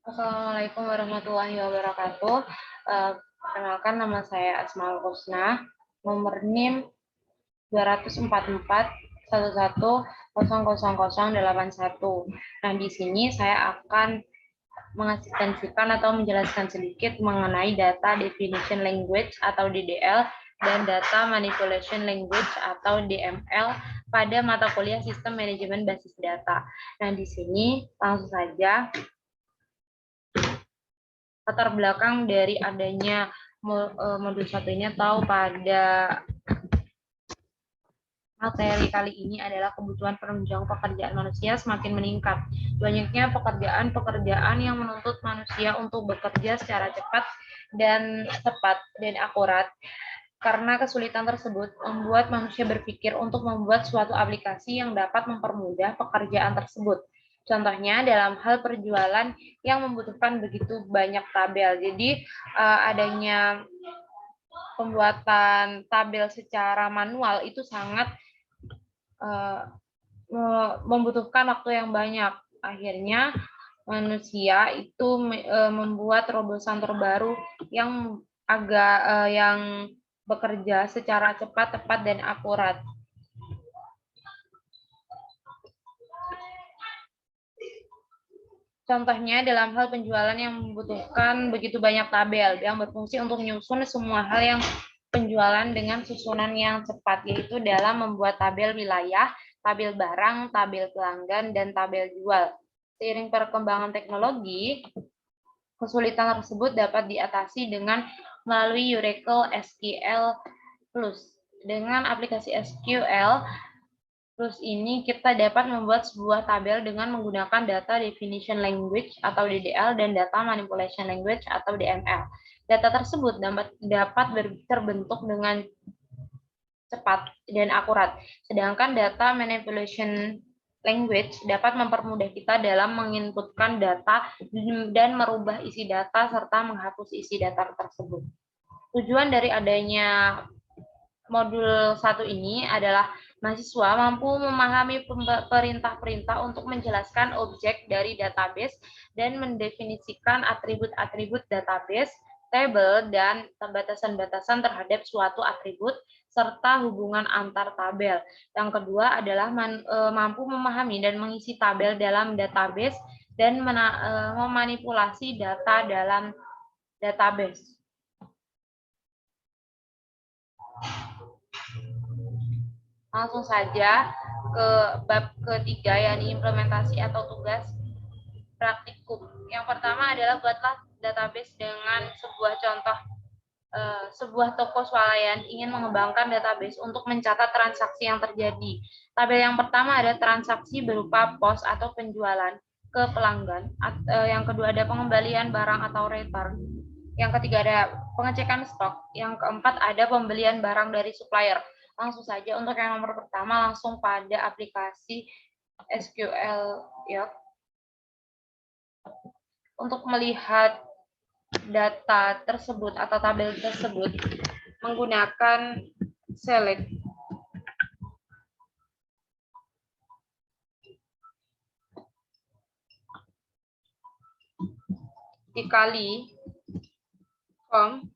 Assalamualaikum warahmatullahi wabarakatuh. Perkenalkan, nama saya Asmaul Husna, nomor NIM 24411000081. Nah, di sini saya akan mengasistensikan atau menjelaskan sedikit mengenai data definition language atau DDL dan data manipulation language atau DML pada mata kuliah Sistem Manajemen Basis Data. Nah, di sini langsung saja latar belakang dari adanya modul 1 ini atau pada materi kali ini adalah kebutuhan penunjang pekerjaan manusia semakin meningkat. Banyaknya pekerjaan yang menuntut manusia untuk bekerja secara cepat dan tepat dan akurat. Karena kesulitan tersebut membuat manusia berpikir untuk membuat suatu aplikasi yang dapat mempermudah pekerjaan tersebut. Contohnya dalam hal perjualan yang membutuhkan begitu banyak tabel. Jadi adanya pembuatan tabel secara manual itu sangat membutuhkan waktu yang banyak. Akhirnya manusia itu membuat terobosan terbaru yang yang bekerja secara cepat, tepat, dan akurat. Contohnya dalam hal penjualan yang membutuhkan begitu banyak tabel yang berfungsi untuk menyusun semua hal yang penjualan dengan susunan yang cepat, yaitu dalam membuat tabel wilayah, tabel barang, tabel pelanggan, dan tabel jual. Seiring perkembangan teknologi, kesulitan tersebut dapat diatasi dengan melalui Oracle SQL Plus. Dengan aplikasi SQL Plus ini kita dapat membuat sebuah tabel dengan menggunakan data definition language atau DDL dan data manipulation language atau DML. Data tersebut dapat terbentuk dengan cepat dan akurat, sedangkan data manipulation language dapat mempermudah kita dalam menginputkan data dan merubah isi data serta menghapus isi data tersebut. Tujuan dari adanya modul 1 ini adalah mahasiswa mampu memahami perintah-perintah untuk menjelaskan objek dari database dan mendefinisikan atribut-atribut database, tabel, dan batasan-batasan terhadap suatu atribut, serta hubungan antar tabel. Yang kedua adalah mampu memahami dan mengisi tabel dalam database dan memanipulasi data dalam database. Langsung saja ke bab ketiga, yakni implementasi atau tugas praktikum. Yang pertama adalah buatlah database dengan sebuah contoh. Sebuah toko swalayan ingin mengembangkan database untuk mencatat transaksi yang terjadi. Tabel yang pertama ada transaksi berupa pos atau penjualan ke pelanggan. Yang kedua ada pengembalian barang atau return. Yang ketiga ada pengecekan stok. Yang keempat ada pembelian barang dari supplier. Langsung saja untuk yang nomor pertama langsung pada aplikasi SQL ya. Untuk melihat data tersebut atau tabel tersebut menggunakan select dikali com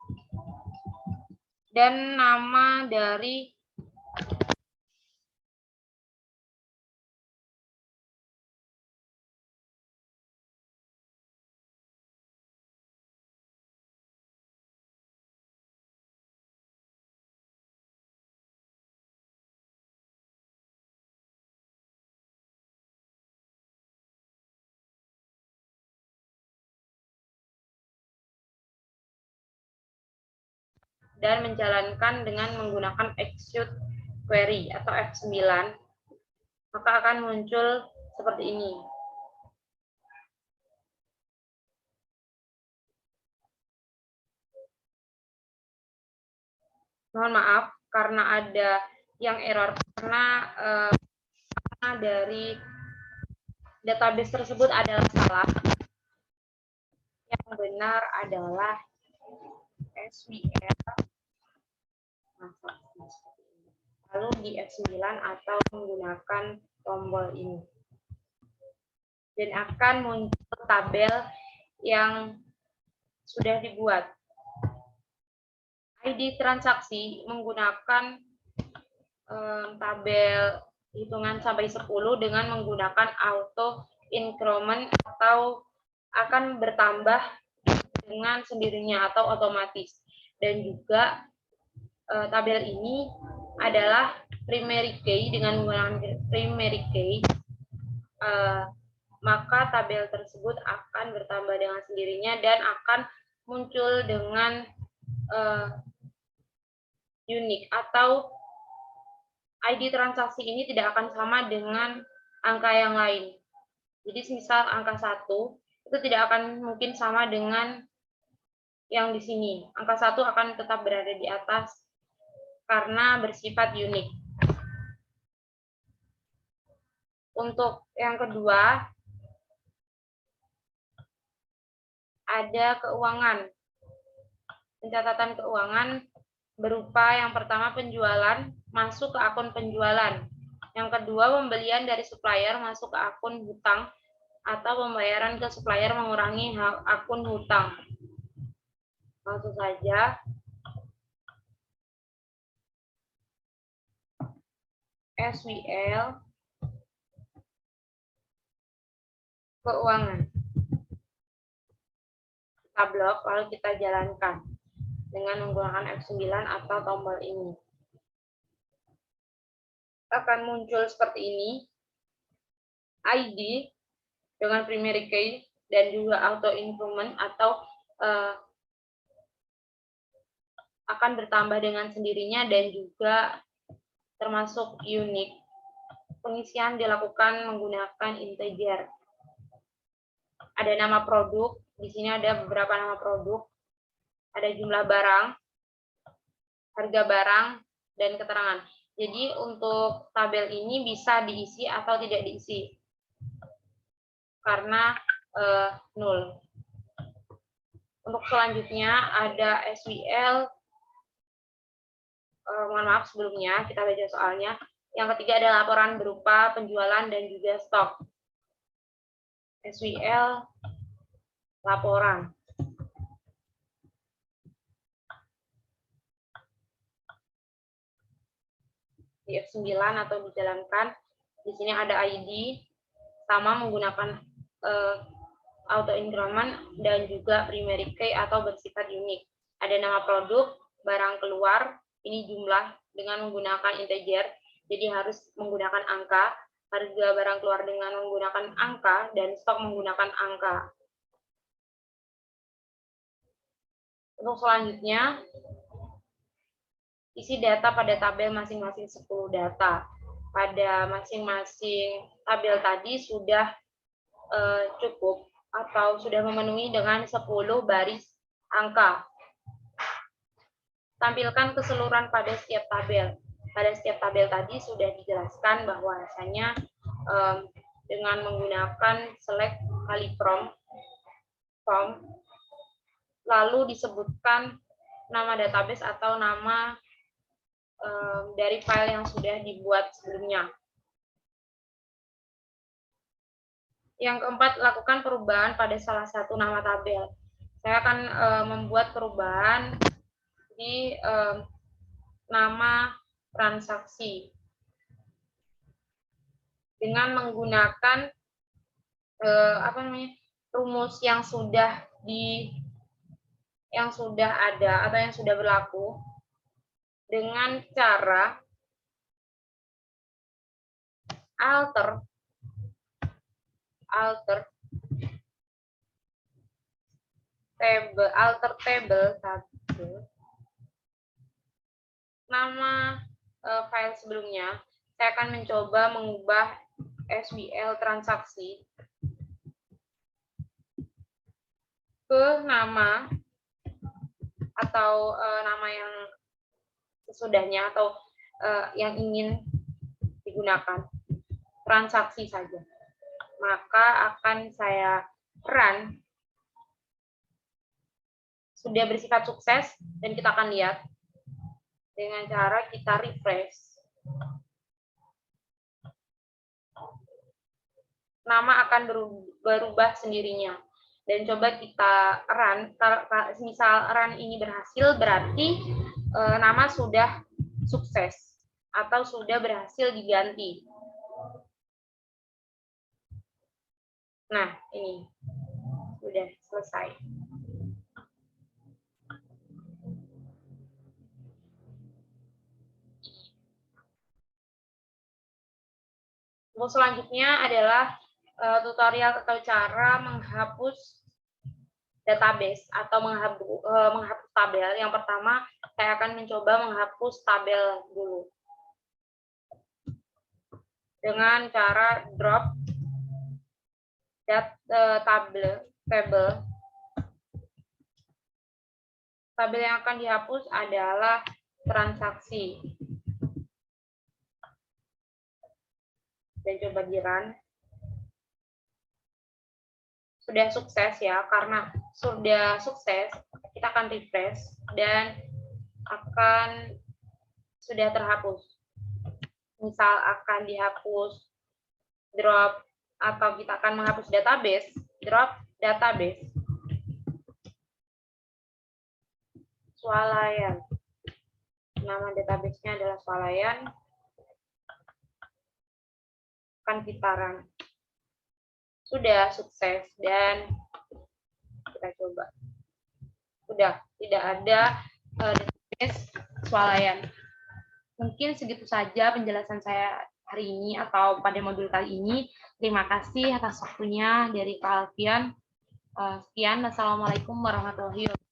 dan nama dari dan menjalankan dengan menggunakan execute query atau F9, maka akan muncul seperti ini. Mohon maaf karena ada yang error karena dari database tersebut adalah salah. Yang benar adalah SQL. Lalu di F9 atau menggunakan tombol ini. dan akan muncul tabel yang sudah dibuat. ID transaksi menggunakan tabel hitungan sampai 10 dengan menggunakan auto increment atau akan bertambah dengan sendirinya atau otomatis. Dan juga tabel ini adalah primary key. Dengan menggunakan primary key, maka tabel tersebut akan bertambah dengan sendirinya dan akan muncul dengan unik, atau ID transaksi ini tidak akan sama dengan angka yang lain. Jadi misal angka 1 itu tidak akan mungkin sama dengan yang di sini. Angka 1 akan tetap berada di atas karena bersifat unik. Untuk yang kedua, ada keuangan. Pencatatan keuangan berupa yang pertama penjualan masuk ke akun penjualan. Yang kedua pembelian dari supplier masuk ke akun hutang atau pembayaran ke supplier mengurangi akun hutang. Langsung saja. SWL keuangan. Kita blok lalu kita jalankan dengan menggunakan F9 atau tombol ini. Akan muncul seperti ini, ID dengan primary key dan juga auto increment atau akan bertambah dengan sendirinya dan juga termasuk unik. Pengisian dilakukan menggunakan integer. Ada nama produk, di sini ada beberapa nama produk, ada jumlah barang, harga barang, dan keterangan. Jadi untuk tabel ini bisa diisi atau tidak diisi karena nol. Untuk selanjutnya ada SWL. Mohon maaf sebelumnya, kita baca soalnya. Yang ketiga ada laporan berupa penjualan dan juga stok. SWL laporan. Di F9 atau dijalankan. Di sini ada ID, sama menggunakan auto increment dan juga primary key atau bersifat unik. Ada nama produk, barang keluar, ini jumlah dengan menggunakan integer, jadi harus menggunakan angka, harga barang keluar dengan menggunakan angka, dan stok menggunakan angka. Untuk selanjutnya, isi data pada tabel masing-masing 10 data. Pada masing-masing tabel tadi sudah cukup atau sudah memenuhi dengan 10 baris angka. Tampilkan keseluruhan pada setiap tabel. Pada setiap tabel tadi sudah dijelaskan bahwasanya dengan menggunakan select kali from, lalu disebutkan nama database atau nama dari file yang sudah dibuat sebelumnya. Yang keempat, lakukan perubahan pada salah satu nama tabel. Saya akan membuat perubahan di nama transaksi dengan menggunakan rumus yang sudah ada atau yang sudah berlaku dengan cara alter table nama file sebelumnya. Saya akan mencoba mengubah SWL transaksi ke nama atau nama yang sesudahnya atau yang ingin digunakan, transaksi saja. Maka akan saya run. Sudah bersifat sukses dan kita akan lihat dengan cara kita refresh. nama akan berubah sendirinya. Dan coba kita run, misal run ini berhasil, berarti nama sudah sukses atau sudah berhasil diganti. Nah, ini sudah selesai. Untuk selanjutnya adalah tutorial atau cara menghapus database atau menghapus tabel. Yang pertama, saya akan mencoba menghapus tabel dulu dengan cara drop table. Tabel yang akan dihapus adalah transaksi. Dan coba di run. Sudah sukses ya, karena sudah sukses, kita akan refresh dan akan sudah terhapus. Misal akan dihapus drop atau kita akan menghapus database, drop database. Swalayan. Nama database-nya adalah Swalayan. Akan kita run. Sudah sukses dan kita coba. Sudah tidak ada database Swalayan. Mungkin segitu saja penjelasan saya hari ini atau pada modul kali ini. Terima kasih atas waktunya dari Kak Alfian. Sekian, wassalamualaikum warahmatullahi wabarakatuh.